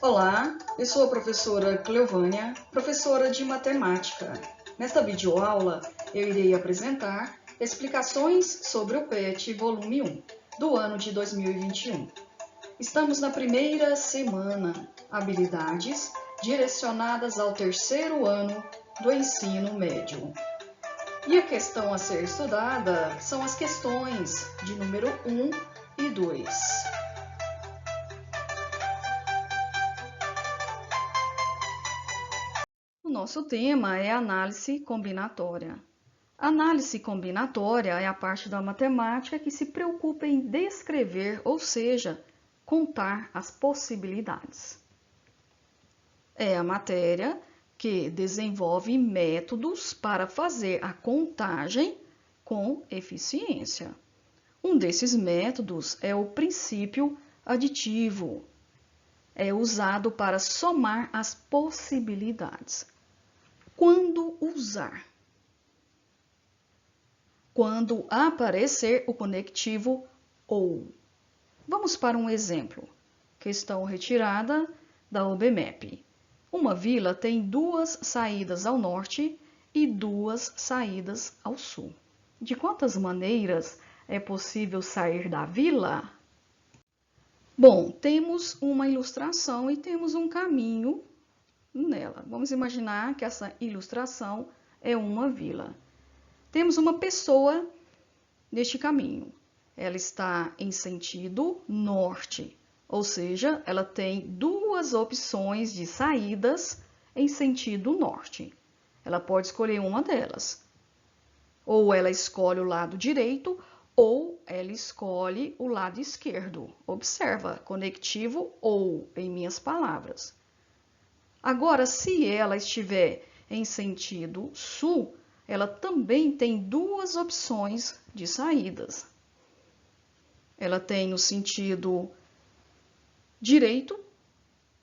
Olá, eu sou a professora Cleovânia, professora de matemática. Nesta videoaula, eu irei apresentar explicações sobre o PET volume 1, do ano de 2021. Estamos na primeira semana, habilidades direcionadas ao terceiro ano do ensino médio. E a questão a ser estudada são as questões de número 1 e 2. O nosso tema é análise combinatória. A análise combinatória é a parte da matemática que se preocupa em descrever, ou seja, contar as possibilidades. É a matéria que desenvolve métodos para fazer a contagem com eficiência. Um desses métodos é o princípio aditivo. É usado para somar as possibilidades. Quando usar? Quando aparecer o conectivo OU. Vamos para um exemplo. Questão retirada da UBMEP. Uma vila tem 2 saídas ao norte e 2 saídas ao sul. De quantas maneiras é possível sair da vila? Bom, temos uma ilustração e temos um caminho nela. Vamos imaginar que essa ilustração é uma vila. Temos uma pessoa neste caminho. Ela está em sentido norte, ou seja, ela tem 2 opções de saídas em sentido norte. Ela pode escolher uma delas. Ou ela escolhe o lado direito, ou ela escolhe o lado esquerdo. Observa, conectivo ou, em minhas palavras. Agora, se ela estiver em sentido sul, ela também tem 2 opções de saídas. Ela tem no sentido direito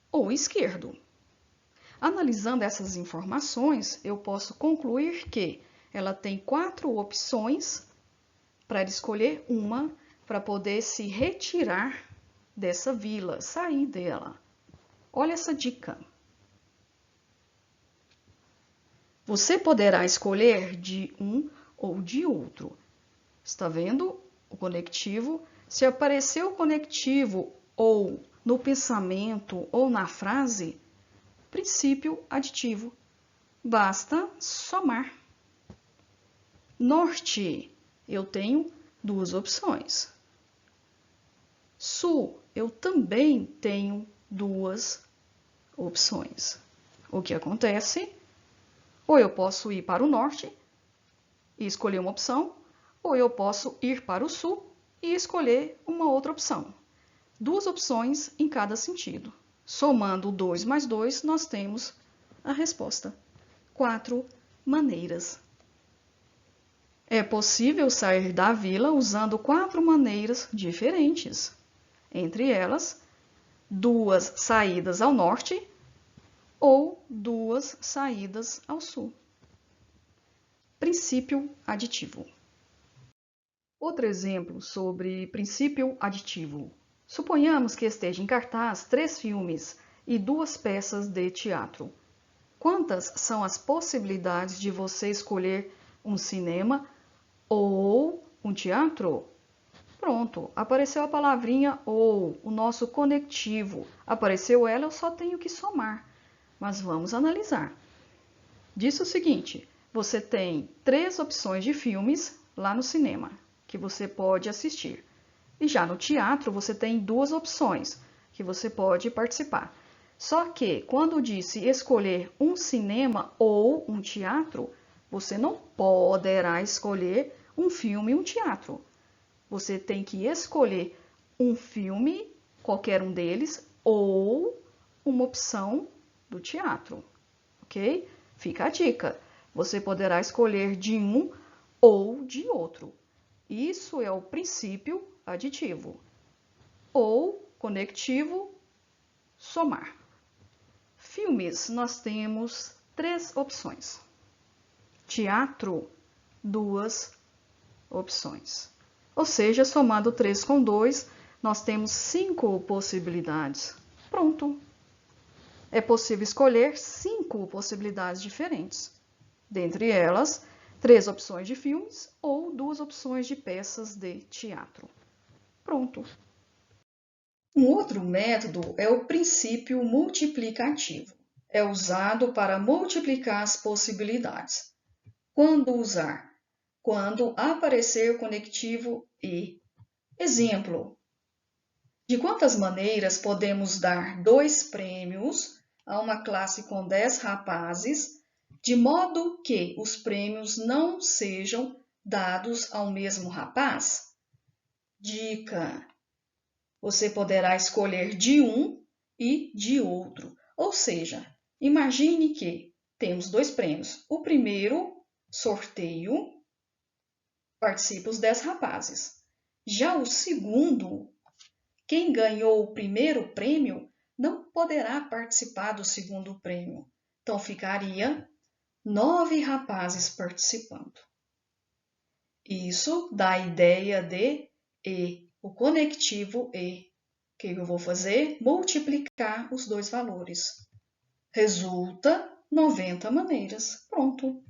ou esquerdo. Analisando essas informações, eu posso concluir que ela tem 4 opções para escolher uma para poder se retirar dessa vila, sair dela. Olha essa dica. Você poderá escolher de um ou de outro. Está vendo o conectivo? Se aparecer o conectivo ou no pensamento ou na frase, princípio aditivo. Basta somar. Norte, eu tenho 2 opções. Sul, eu também tenho 2 opções. O que acontece? Ou eu posso ir para o norte e escolher uma opção, ou eu posso ir para o sul e escolher uma outra opção. 2 opções em cada sentido. Somando 2 mais 2, nós temos a resposta. 4 maneiras. É possível sair da vila usando 4 maneiras diferentes. Entre elas, 2 saídas ao norte ou 2 saídas ao sul. Princípio aditivo. Outro exemplo sobre princípio aditivo. Suponhamos que esteja em cartaz 3 filmes e 2 peças de teatro. Quantas são as possibilidades de você escolher um cinema ou um teatro? Pronto, apareceu a palavrinha ou, o nosso conectivo. Apareceu ela, eu só tenho que somar. Mas vamos analisar. Diz o seguinte, você tem 3 opções de filmes lá no cinema que você pode assistir. E já no teatro você tem 2 opções que você pode participar. Só que quando disse escolher um cinema ou um teatro, você não poderá escolher um filme e um teatro. Você tem que escolher um filme, qualquer um deles, ou uma opção do teatro, ok? Fica a dica. Você poderá escolher de um ou de outro. Isso é o princípio aditivo. Ou conectivo, somar. Filmes, nós temos 3 opções. Teatro, 2 opções. Ou seja, somado 3 com 2, nós temos 5 possibilidades. Pronto. é possível escolher 5 possibilidades diferentes. Dentre elas, 3 opções de filmes ou 2 opções de peças de teatro. Pronto! Um outro método é o princípio multiplicativo. É usado para multiplicar as possibilidades. Quando usar? Quando aparecer o conectivo e. Exemplo: de quantas maneiras podemos dar 2 prêmios a uma classe com 10 rapazes, de modo que os prêmios não sejam dados ao mesmo rapaz? Dica: você poderá escolher de um e de outro. Ou seja, imagine que temos 2 prêmios. O primeiro sorteio participa os 10 rapazes. Já o segundo, quem ganhou o primeiro prêmio não poderá participar do segundo prêmio. Então, ficaria 9 rapazes participando. Isso dá a ideia de e, o conectivo e. O que eu vou fazer? Multiplicar os 2 valores. Resulta 90 maneiras. Pronto.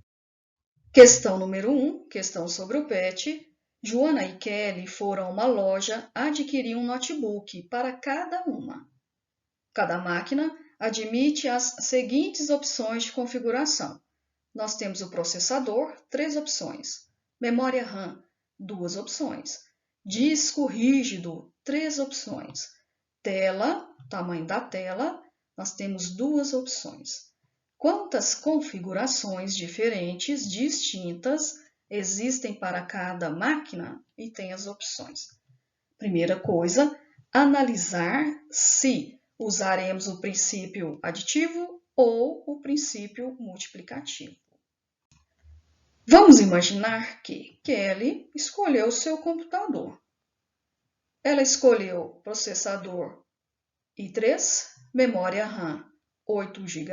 Questão número 1, questão sobre o PET. Joana e Kelly foram a uma loja adquirir um notebook para cada uma. Cada máquina admite as seguintes opções de configuração. Nós temos o processador, 3 opções. Memória RAM, 2 opções. Disco rígido, 3 opções. Tela, tamanho da tela, nós temos 2 opções. Quantas configurações diferentes, distintas, existem para cada máquina? E tem as opções. Primeira coisa, analisar se usaremos o princípio aditivo ou o princípio multiplicativo. Vamos imaginar que Kelly escolheu o seu computador. Ela escolheu processador i3, memória RAM 8 GB,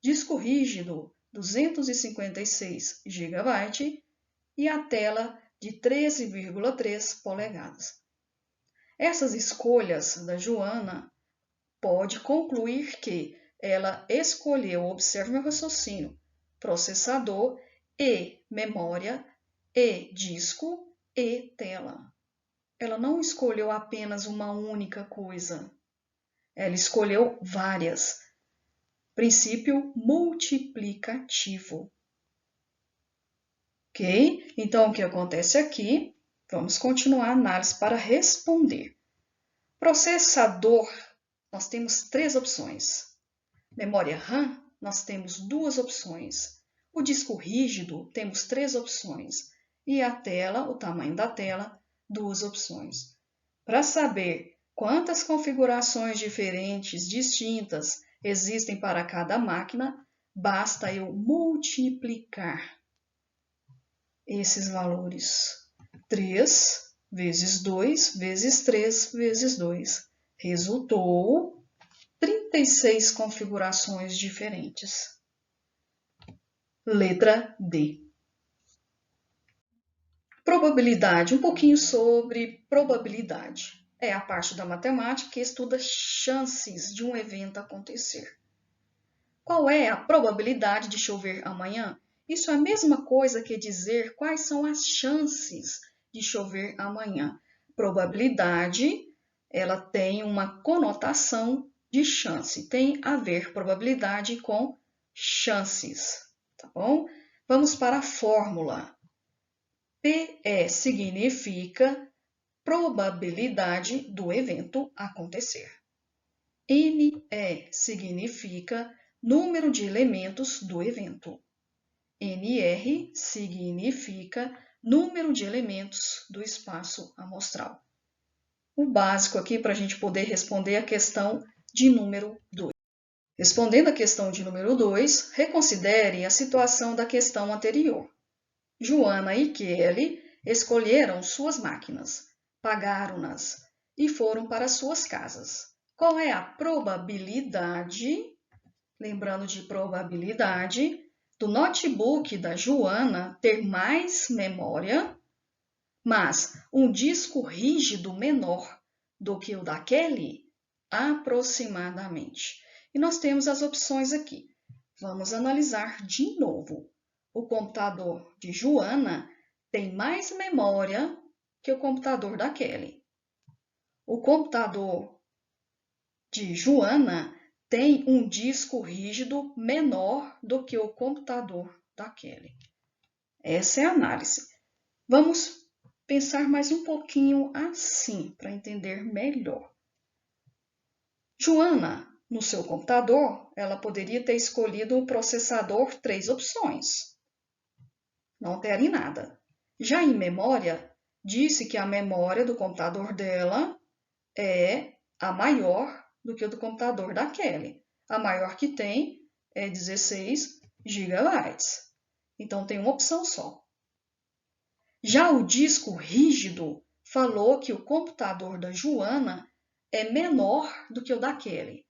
disco rígido 256 GB e a tela de 13,3 polegadas. Essas escolhas da Joana pode concluir que ela escolheu, observe meu raciocínio, processador e memória e disco e tela. Ela não escolheu apenas uma única coisa. Ela escolheu várias. Princípio multiplicativo. Ok? Então, o que acontece aqui? Vamos continuar a análise para responder. Processador, nós temos 3 opções. Memória RAM, nós temos 2 opções. O disco rígido, temos 3 opções. E a tela, o tamanho da tela, 2 opções. Para saber quantas configurações diferentes, distintas, existem para cada máquina, basta eu multiplicar esses valores. 3 vezes 2 vezes 3 vezes 2. Resultou 36 configurações diferentes. Letra D. Probabilidade. Um pouquinho sobre probabilidade. É a parte da matemática que estuda chances de um evento acontecer. Qual é a probabilidade de chover amanhã? Isso é a mesma coisa que dizer quais são as chances de chover amanhã. Probabilidade, ela tem uma conotação de chance. Tem a ver probabilidade com chances, tá bom? Vamos para a fórmula. PE significa probabilidade do evento acontecer. NE significa número de elementos do evento. NR significa número de elementos do espaço amostral. O básico aqui para a gente poder responder a questão de número 2. Respondendo a questão de número 2, reconsidere a situação da questão anterior. Joana e Kelly escolheram suas máquinas, pagaram-nas e foram para suas casas. Qual é a probabilidade, lembrando de probabilidade, do notebook da Joana ter mais memória, mas um disco rígido menor do que o da Kelly? Aproximadamente. E nós temos as opções aqui. Vamos analisar de novo. O computador de Joana tem mais memória que o computador da Kelly. O computador de Joana tem um disco rígido menor do que o computador da Kelly. Essa é a análise. Vamos pensar mais um pouquinho assim, para entender melhor. Joana, no seu computador, ela poderia ter escolhido o processador 3 opções. Não altera em nada. Já em memória, disse que a memória do computador dela é a maior do que a do computador da Kelly. A maior que tem é 16 GB. Então, tem uma opção só. Já o disco rígido falou que o computador da Joana é menor do que o da Kelly.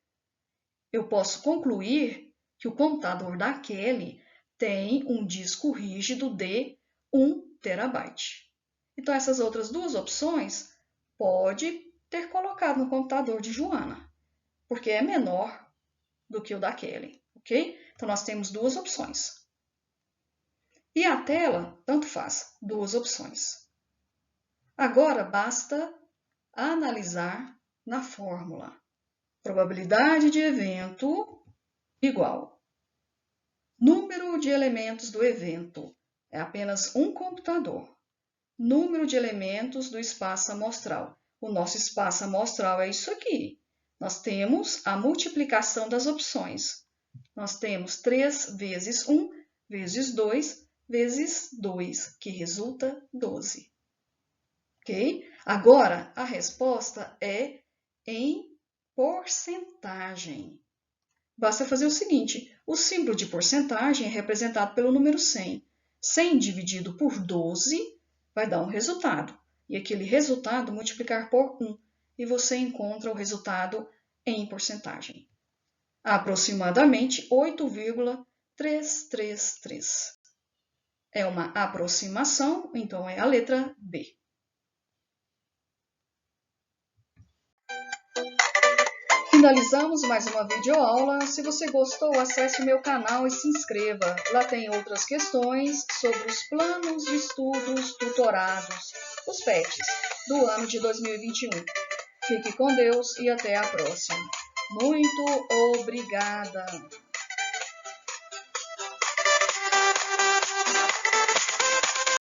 Eu posso concluir que o computador da Kelly tem um disco rígido de 1 terabyte. Então, essas outras duas opções pode ter colocado no computador de Joana, porque é menor do que o da Kelly, ok? Então, nós temos duas opções. E a tela, tanto faz, duas opções. Agora, basta analisar na fórmula. Probabilidade de evento igual número de elementos do evento, é apenas um computador. Número de elementos do espaço amostral. O nosso espaço amostral é isso aqui. Nós temos a multiplicação das opções. Nós temos 3 vezes 1 vezes 2 vezes 2, que resulta 12. Ok? Agora, a resposta é em porcentagem. Basta fazer o seguinte, o símbolo de porcentagem é representado pelo número 100. 100 dividido por 12 vai dar um resultado. E aquele resultado multiplicar por 1. E você encontra o resultado em porcentagem. Aproximadamente 8,333. É uma aproximação, então é a letra B. Finalizamos mais uma videoaula. Se você gostou, acesse o meu canal e se inscreva. Lá tem outras questões sobre os planos de estudos tutorados, os PETs, do ano de 2021. Fique com Deus e até a próxima. Muito obrigada!